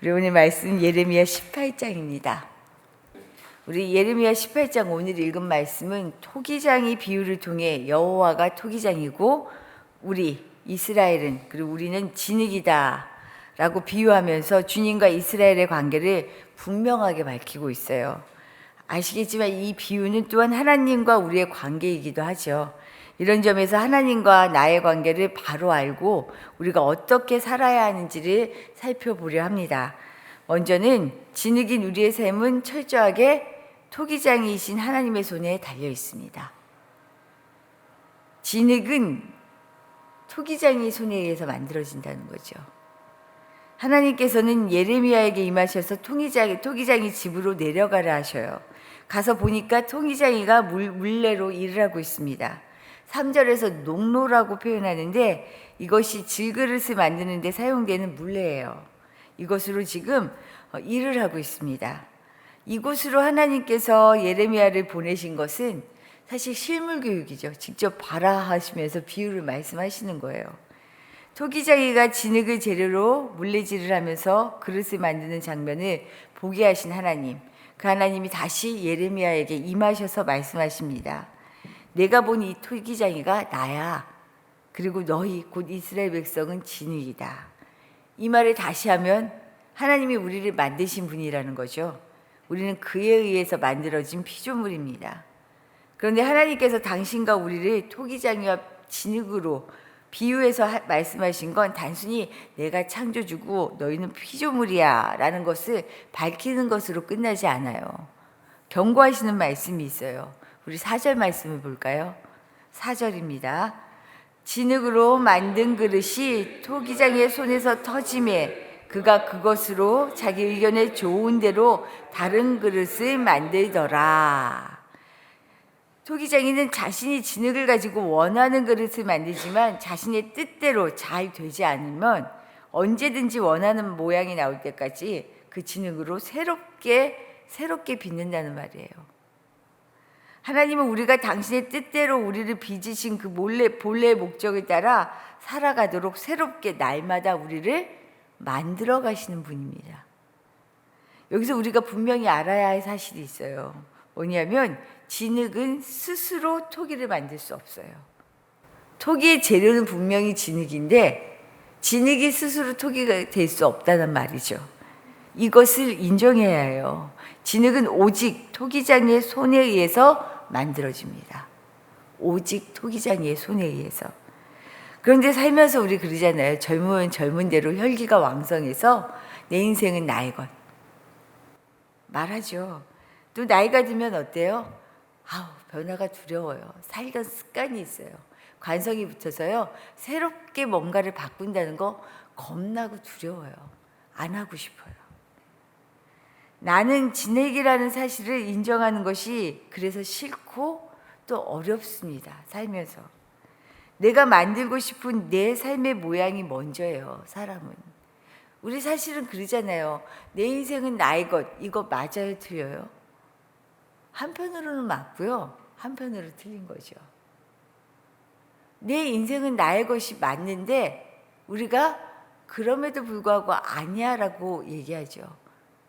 우리 오늘 말씀 예레미야 18장입니다. 우리 예레미야 18장 오늘 읽은 말씀은 토기장이 비유를 통해 여호와가 토기장이고 우리 이스라엘은 그리고 우리는 진흙이다 라고 비유하면서 주님과 이스라엘의 관계를 분명하게 밝히고 있어요. 아시겠지만 이 비유는 또한 하나님과 우리의 관계이기도 하죠. 이런 점에서 하나님과 나의 관계를 바로 알고 우리가 어떻게 살아야 하는지를 살펴보려 합니다. 먼저는 진흙인 우리의 삶은 철저하게 토기장이신 하나님의 손에 달려 있습니다. 진흙은 토기장의 손에 의해서 만들어진다는 거죠. 하나님께서는 예레미야에게 임하셔서 토기장이 집으로 내려가라 하셔요. 가서 보니까 토기장이가 물레로 일을 하고 있습니다. 3절에서 농로라고 표현하는데 이것이 질그릇을 만드는 데 사용되는 물레예요. 이것으로 지금 일을 하고 있습니다. 이곳으로 하나님께서 예레미야를 보내신 것은 사실 실물 교육이죠. 직접 봐라 하시면서 비유를 말씀하시는 거예요. 토기장이가 진흙을 재료로 물레질을 하면서 그릇을 만드는 장면을 보게 하신 하나님. 그 하나님이 다시 예레미야에게 임하셔서 말씀하십니다. 내가 본 이 토기장이가 나야. 그리고 너희 곧 이스라엘 백성은 진흙이다. 이 말을 다시 하면 하나님이 우리를 만드신 분이라는 거죠. 우리는 그에 의해서 만들어진 피조물입니다. 그런데 하나님께서 당신과 우리를 토기장이와 진흙으로 비유해서 말씀하신 건 단순히 내가 창조주고 너희는 피조물이야 라는 것을 밝히는 것으로 끝나지 않아요. 경고하시는 말씀이 있어요. 우리 4절 말씀을 볼까요? 4절입니다. 진흙으로 만든 그릇이 토기장의 손에서 터짐에 그가 그것으로 자기 의견에 좋은 대로 다른 그릇을 만들더라. 토기장이는 자신이 진흙을 가지고 원하는 그릇을 만들지만 자신의 뜻대로 잘 되지 않으면 언제든지 원하는 모양이 나올 때까지 그 진흙으로 새롭게 빚는다는 말이에요. 하나님은 우리가 당신의 뜻대로 우리를 빚으신 그 본래의 목적에 따라 살아가도록 새롭게 날마다 우리를 만들어 가시는 분입니다. 여기서 우리가 분명히 알아야 할 사실이 있어요. 뭐냐면 진흙은 스스로 토기를 만들 수 없어요. 토기의 재료는 분명히 진흙인데 진흙이 스스로 토기가 될 수 없다는 말이죠. 이것을 인정해야 해요. 진흙은 오직 토기장의 손에 의해서 만들어집니다. 오직 토기장의 손에 의해서. 그런데 살면서 우리 그러잖아요. 젊으면 젊은 대로 혈기가 왕성해서 내 인생은 나의 것 말하죠. 또 나이가 들면 어때요? 변화가 두려워요. 살던 습관이 있어요. 관성이 붙어서요. 새롭게 뭔가를 바꾼다는 거 겁나고 두려워요. 안 하고 싶어요. 나는 진흙이라는 사실을 인정하는 것이 그래서 싫고 또 어렵습니다. 살면서. 내가 만들고 싶은 내 삶의 모양이 먼저예요. 사람은. 우리 사실은 그러잖아요. 내 인생은 나의 것. 이거 맞아요? 틀려요? 한편으로는 맞고요. 한편으로 틀린 거죠. 내 인생은 나의 것이 맞는데 우리가 그럼에도 불구하고 아니야 라고 얘기하죠.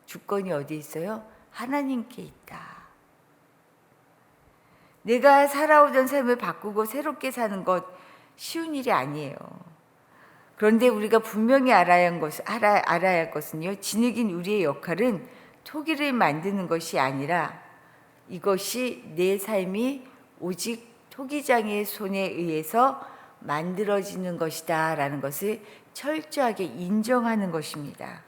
주권이 어디 있어요? 하나님께 있다. 내가 살아오던 삶을 바꾸고 새롭게 사는 것 쉬운 일이 아니에요. 그런데 우리가 분명히 알아야 할 것은요. 진흙인 우리의 역할은 토기를 만드는 것이 아니라 이것이 내 삶이 오직 토기장의 손에 의해서 만들어지는 것이다 라는 것을 철저하게 인정하는 것입니다.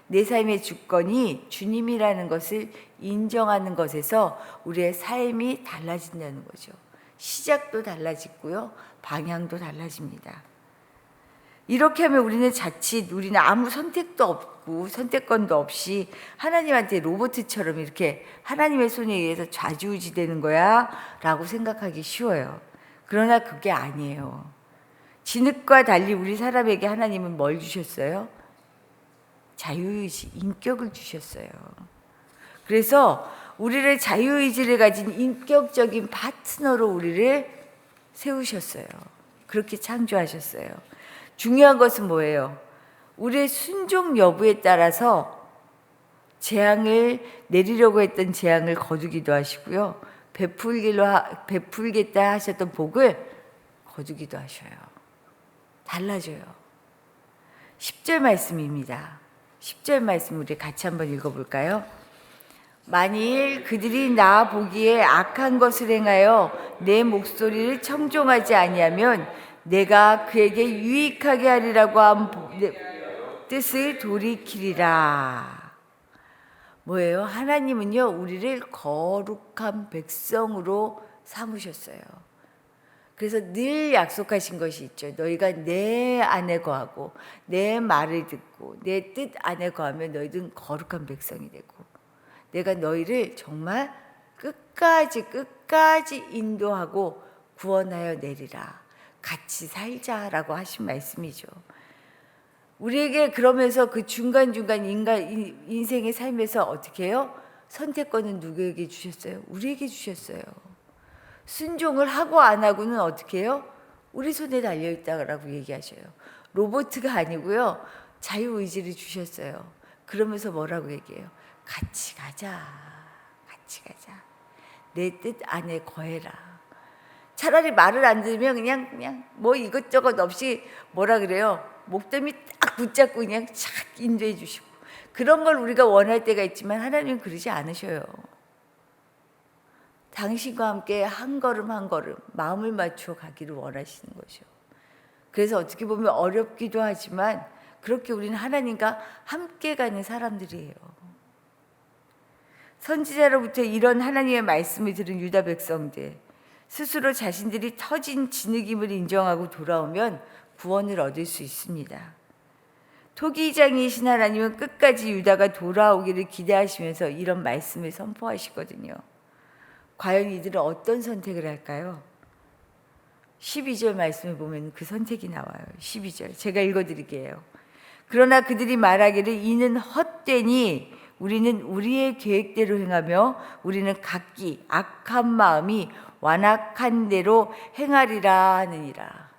내 삶의 주권이 주님이라는 것을 인정하는 것에서 우리의 삶이 달라진다는 거죠. 시작도 달라지고요. 방향도 달라집니다. 이렇게 하면 우리는 아무 선택도 없고 선택권도 없이 하나님한테 로봇처럼 이렇게 하나님의 손에 의해서 좌지우지되는 거야 라고 생각하기 쉬워요. 그러나 그게 아니에요. 진흙과 달리 우리 사람에게 하나님은 뭘 주셨어요? 자유의지, 인격을 주셨어요. 그래서 우리를 자유의지를 가진 인격적인 파트너로 우리를 세우셨어요. 그렇게 창조하셨어요. 중요한 것은 뭐예요? 우리의 순종 여부에 따라서 재앙을 내리려고 했던 재앙을 거두기도 하시고요. 베풀겠다 하셨던 복을 거두기도 하셔요. 달라져요. 10절 말씀입니다. 10절 말씀 우리 같이 한번 읽어볼까요? 만일 그들이 나 보기에 악한 것을 행하여 내 목소리를 청종하지 아니하면 내가 그에게 유익하게 하리라고 한 뜻을 돌이키리라. 뭐예요? 하나님은요, 우리를 거룩한 백성으로 삼으셨어요. 그래서 늘 약속하신 것이 있죠. 너희가 내 안에 거하고 내 말을 듣고 내 뜻 안에 거하면 너희들은 거룩한 백성이 되고 내가 너희를 정말 끝까지 인도하고 구원하여 내리라. 같이 살자라고 하신 말씀이죠. 우리에게 그러면서 그 중간중간 인생의 삶에서 어떻게 해요? 선택권은 누구에게 주셨어요? 우리에게 주셨어요. 순종을 하고 안 하고는 어떻게 해요? 우리 손에 달려있다라고 얘기하셔요. 로봇가 아니고요. 자유의지를 주셨어요. 그러면서 뭐라고 얘기해요? 같이 가자. 같이 가자. 내 뜻 안에 거해라. 차라리 말을 안 들으면 그냥 뭐 이것저것 없이 뭐라 그래요? 목덜미 딱 붙잡고 그냥 착 인도해 주시고 그런 걸 우리가 원할 때가 있지만 하나님은 그러지 않으셔요. 당신과 함께 한 걸음 한 걸음 마음을 맞추어 가기를 원하시는 거죠. 그래서 어떻게 보면 어렵기도 하지만 그렇게 우리는 하나님과 함께 가는 사람들이에요. 선지자로부터 이런 하나님의 말씀을 들은 유다 백성들 스스로 자신들이 터진 진흙임을 인정하고 돌아오면 구원을 얻을 수 있습니다. 토기장이신 하나님은 끝까지 유다가 돌아오기를 기대하시면서 이런 말씀을 선포하시거든요. 과연 이들은 어떤 선택을 할까요? 12절 말씀을 보면 그 선택이 나와요. 12절 제가 읽어드릴게요. 그러나 그들이 말하기를 이는 헛되니 우리는 우리의 계획대로 행하며 우리는 각기 악한 마음이 완악한 대로 행하리라 하느니라.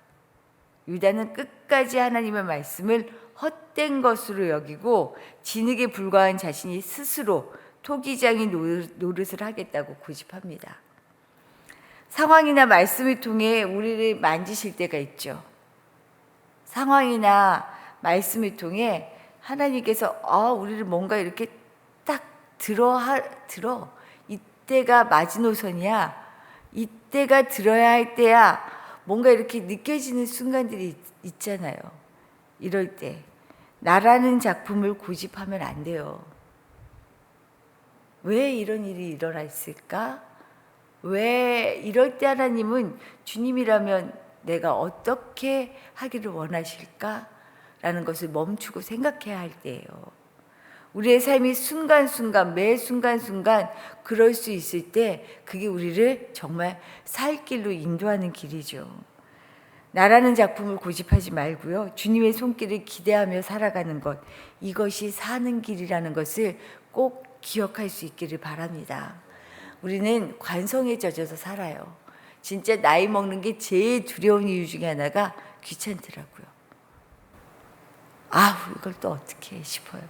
유다는 끝까지 하나님의 말씀을 헛된 것으로 여기고 진흙에 불과한 자신이 스스로 토기장이 노릇을 하겠다고 고집합니다. 상황이나 말씀을 통해 우리를 만지실 때가 있죠. 상황이나 말씀을 통해 하나님께서 우리를 뭔가 이렇게 딱 들어 이때가 마지노선이야. 이때가 들어야 할 때야. 뭔가 이렇게 느껴지는 순간들이 있잖아요. 이럴 때 나라는 작품을 고집하면 안 돼요. 왜 이런 일이 일어났을까? 왜 이럴 때 하나님은 주님이라면 내가 어떻게 하기를 원하실까? 라는 것을 멈추고 생각해야 할 때예요. 우리의 삶이 순간순간 매 순간순간 그럴 수 있을 때 그게 우리를 정말 살 길로 인도하는 길이죠. 나라는 작품을 고집하지 말고요. 주님의 손길을 기대하며 살아가는 것, 이것이 사는 길이라는 것을 꼭 기억할 수 있기를 바랍니다. 우리는 관성에 젖어서 살아요. 진짜 나이 먹는 게 제일 두려운 이유 중에 하나가 귀찮더라고요. 이걸 또 어떻게 해 싶어요.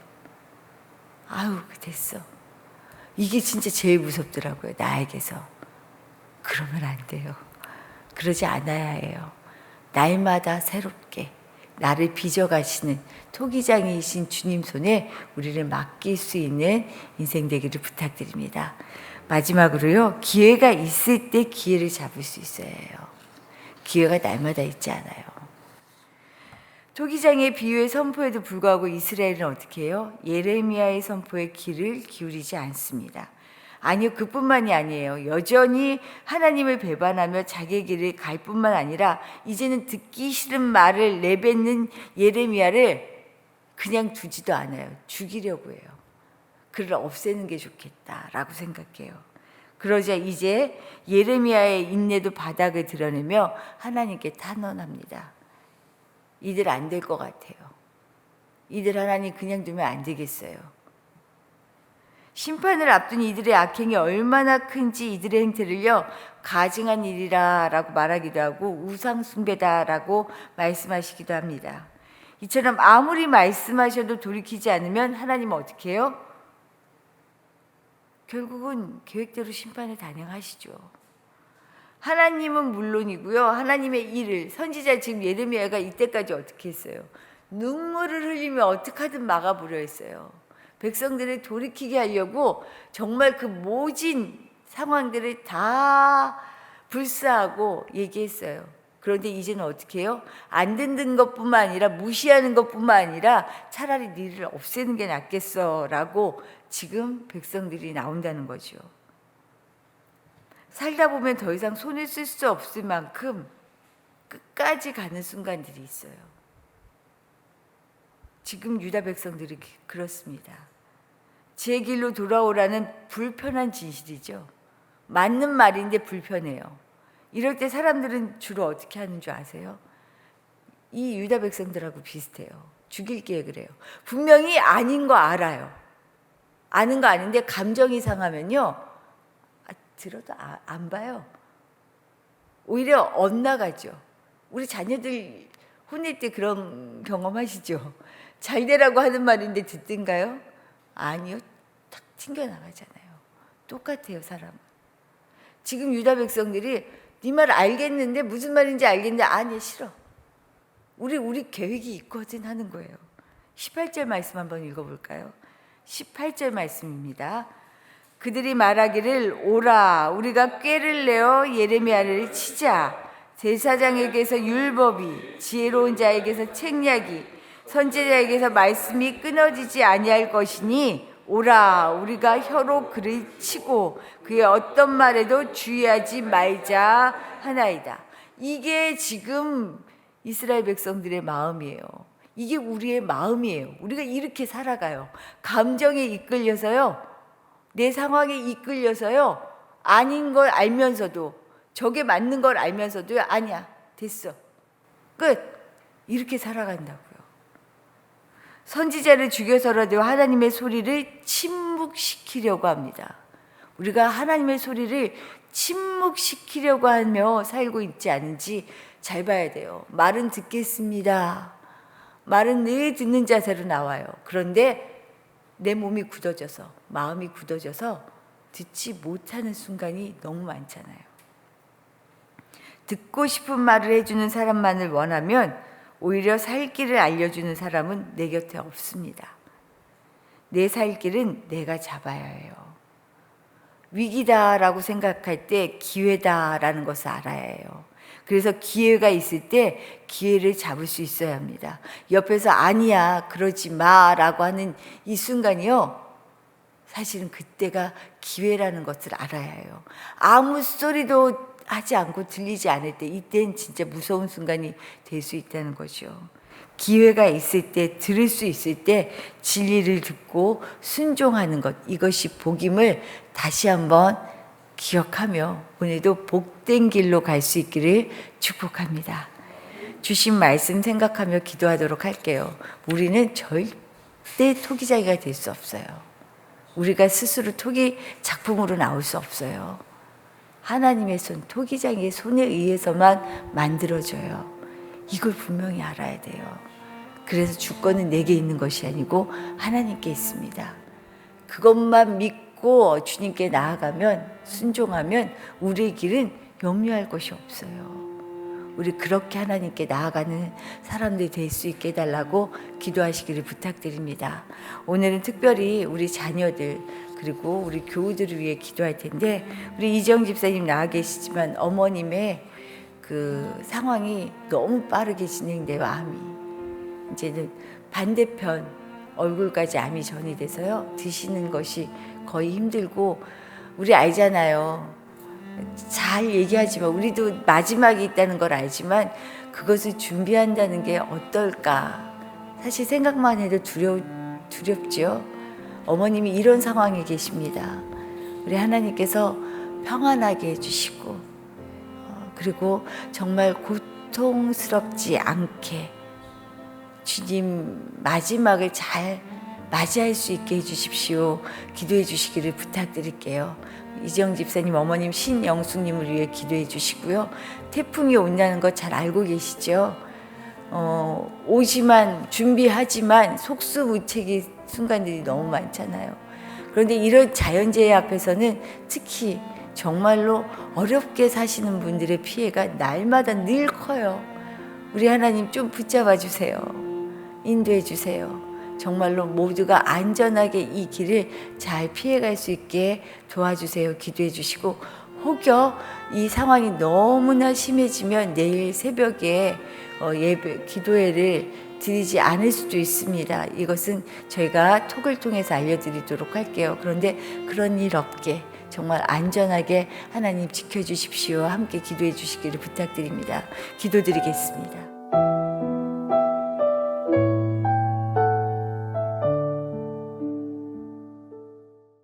됐어. 이게 진짜 제일 무섭더라고요. 나에게서. 그러면 안 돼요. 그러지 않아야 해요. 날마다 새롭게 나를 빚어가시는 토기장이신 주님 손에 우리를 맡길 수 있는 인생 되기를 부탁드립니다. 마지막으로요. 기회가 있을 때 기회를 잡을 수 있어야 해요. 기회가 날마다 있지 않아요. 토기장의 비유의 선포에도 불구하고 이스라엘은 어떻게 해요? 예레미야의 선포에 귀를 기울이지 않습니다. 아니요, 그뿐만이 아니에요. 여전히 하나님을 배반하며 자기의 길을 갈 뿐만 아니라 이제는 듣기 싫은 말을 내뱉는 예레미야를 그냥 두지도 않아요. 죽이려고 해요. 그를 없애는 게 좋겠다라고 생각해요. 그러자 이제 예레미야의 인내도 바닥을 드러내며 하나님께 탄원합니다. 이들 안 될 것 같아요. 이들 하나님 그냥 두면 안 되겠어요. 심판을 앞둔 이들의 악행이 얼마나 큰지 이들의 행태를요 가증한 일이라고 말하기도 하고 우상 숭배다라고 말씀하시기도 합니다. 이처럼 아무리 말씀하셔도 돌이키지 않으면 하나님은 어떻게 해요? 결국은 계획대로 심판을 단행하시죠. 하나님은 물론이고요. 하나님의 일을 선지자 지금 예레미야가 이때까지 어떻게 했어요? 눈물을 흘리며 어떻게든 막아보려 했어요. 백성들을 돌이키게 하려고 정말 그 모진 상황들을 다 불사하고 얘기했어요. 그런데 이제는 어떻게 해요? 안 듣는 것뿐만 아니라 무시하는 것뿐만 아니라 차라리 니를 없애는 게 낫겠어라고 지금 백성들이 나온다는 거죠. 살다 보면 더 이상 손을 쓸 수 없을 만큼 끝까지 가는 순간들이 있어요. 지금 유다 백성들이 그렇습니다. 제 길로 돌아오라는 불편한 진실이죠. 맞는 말인데 불편해요. 이럴 때 사람들은 주로 어떻게 하는 줄 아세요? 이 유다 백성들하고 비슷해요. 죽일 계획을 해요. 분명히 아닌 거 알아요. 아는 거 아는데 감정이 상하면요. 들어도 안 봐요. 오히려 엇나가죠. 우리 자녀들 혼낼 때 그런 경험하시죠? 잘 되라고 하는 말인데 듣든가요? 아니요. 탁 튕겨나가잖아요. 똑같아요, 사람은. 지금 유다 백성들이 네 말 알겠는데 무슨 말인지 알겠는데 아니 싫어. 우리 계획이 있거든 하는 거예요. 18절 말씀 한번 읽어볼까요? 18절 말씀입니다. 그들이 말하기를 오라 우리가 꾀를 내어 예레미야를 치자. 제사장에게서 율법이 지혜로운 자에게서 책략이 선지자에게서 말씀이 끊어지지 아니할 것이니 오라 우리가 혀로 그를 치고 그의 어떤 말에도 주의하지 말자 하나이다. 이게 지금 이스라엘 백성들의 마음이에요. 이게 우리의 마음이에요. 우리가 이렇게 살아가요. 감정에 이끌려서요. 내 상황에 이끌려서요. 아닌 걸 알면서도 저게 맞는 걸 알면서도 아니야. 됐어. 끝. 이렇게 살아간다고요. 선지자를 죽여서라도 하나님의 소리를 침묵시키려고 합니다. 우리가 하나님의 소리를 침묵시키려고 하며 살고 있지 않은지 잘 봐야 돼요. 말은 듣겠습니다. 말은 늘 듣는 자세로 나와요. 그런데 내 몸이 굳어져서 마음이 굳어져서 듣지 못하는 순간이 너무 많잖아요. 듣고 싶은 말을 해주는 사람만을 원하면 오히려 살 길을 알려주는 사람은 내 곁에 없습니다. 내 살 길은 내가 잡아야 해요. 위기다라고 생각할 때 기회다라는 것을 알아야 해요. 그래서 기회가 있을 때 기회를 잡을 수 있어야 합니다. 옆에서 아니야 그러지 마라고 하는 이 순간이요. 사실은 그때가 기회라는 것을 알아야 해요. 아무 소리도 하지 않고 들리지 않을 때 이때는 진짜 무서운 순간이 될 수 있다는 거죠. 기회가 있을 때 들을 수 있을 때 진리를 듣고 순종하는 것 이것이 복임을 다시 한번 기억하며 오늘도 복된 길로 갈 수 있기를 축복합니다. 주신 말씀 생각하며 기도하도록 할게요. 우리는 절대 토기자기가 될 수 없어요. 우리가 스스로 토기 작품으로 나올 수 없어요. 하나님의 손, 토기장의 손에 의해서만 만들어져요. 이걸 분명히 알아야 돼요. 그래서 주권은 내게 있는 것이 아니고 하나님께 있습니다. 그것만 믿고 주님께 나아가면 순종하면 우리의 길은 염려할 것이 없어요. 우리 그렇게 하나님께 나아가는 사람들이 될 수 있게 해달라고 기도하시기를 부탁드립니다. 오늘은 특별히 우리 자녀들 그리고 우리 교우들을 위해 기도할 텐데 우리 이정 집사님 나와 계시지만 어머님의 그 상황이 너무 빠르게 진행돼요. 암이 이제는 반대편 얼굴까지 암이 전이 돼서요 드시는 것이 거의 힘들고 우리 알잖아요. 잘 얘기하지만 우리도 마지막이 있다는 걸 알지만 그것을 준비한다는 게 어떨까 사실 생각만 해도 두렵죠. 어머님이 이런 상황에 계십니다. 우리 하나님께서 평안하게 해주시고 그리고 정말 고통스럽지 않게 주님 마지막을 잘 맞이할 수 있게 해주십시오. 기도해 주시기를 부탁드릴게요. 이정 집사님 어머님 신영숙님을 위해 기도해 주시고요. 태풍이 온다는 거 잘 알고 계시죠? 오지만 준비하지만 속수무책의 순간들이 너무 많잖아요. 그런데 이런 자연재해 앞에서는 특히 정말로 어렵게 사시는 분들의 피해가 날마다 늘 커요. 우리 하나님 좀 붙잡아 주세요. 인도해 주세요. 정말로 모두가 안전하게 이 길을 잘 피해갈 수 있게 도와주세요. 기도해 주시고, 혹여 이 상황이 너무나 심해지면 내일 새벽에 예배 기도회를 드리지 않을 수도 있습니다. 이것은 저희가 톡을 통해서 알려드리도록 할게요. 그런데 그런 일 없게 정말 안전하게 하나님 지켜주십시오. 함께 기도해 주시기를 부탁드립니다. 기도드리겠습니다.